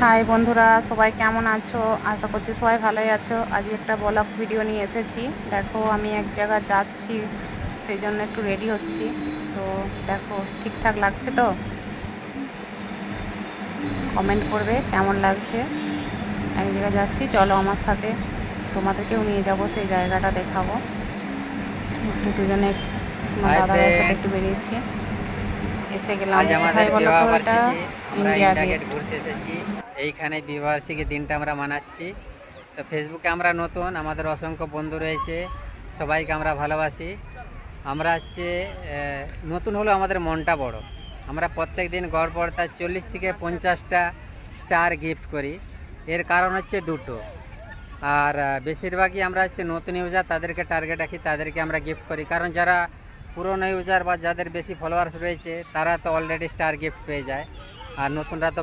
High বন্ধুরা, সবাই কেমন আছো? আশা করছি সবাই ভালোই আছো। আজ একটা ব্লগ ভিডিও নিয়ে এসেছি। দেখো, আমি এক জায়গায় যাচ্ছি, সেই জন্য একটু রেডি হচ্ছি। তো দেখো, ঠিকঠাক লাগছে তো? কমেন্ট করবে কেমন লাগছে। এক জায়গায় যাচ্ছি, চলো আমার সাথে, তোমাদেরকেও নিয়ে যাব, সেই জায়গাটা দেখাবো। একটু দুজনে আমার হাই দাদাদের সাথে ফ্রেন্ড, একটু বেরিয়েছি, এসে গেলাম আজ আমাদের কোথায় বলো বিবাহ তো? এটা বার্ষিকী। আমরা ইন্ডিয়া ইন্ডিয়া গেট। গেট ঘুরতে এসেছি। এইখানে বিবাহ বার্ষিকীর দিনটা আমরা মানাচ্ছি। তো ফেসবুকে আমরা নতুন, আমাদের অসংখ্য বন্ধু রয়েছে, সবাইকে আমরা ভালোবাসি। আমরা হচ্ছে নতুন হলেও আমাদের মনটা বড়। আমরা প্রত্যেক দিন গড় পড়তা 40 থেকে 50টা স্টার গিফট করি। এর কারণ হচ্ছে দুটো। আর বেশিরভাগই আমরা হচ্ছে নতুন ইউজার, তাদেরকে টার্গেট রাখি, তাদেরকে আমরা গিফট করি। কারণ যারা পুরনো ইউজার বা যাদের বেশি ফলোয়ার্স রয়েছে তারা তো অলরেডি স্টার গিফট পেয়ে যায়, আর নতুনরা তো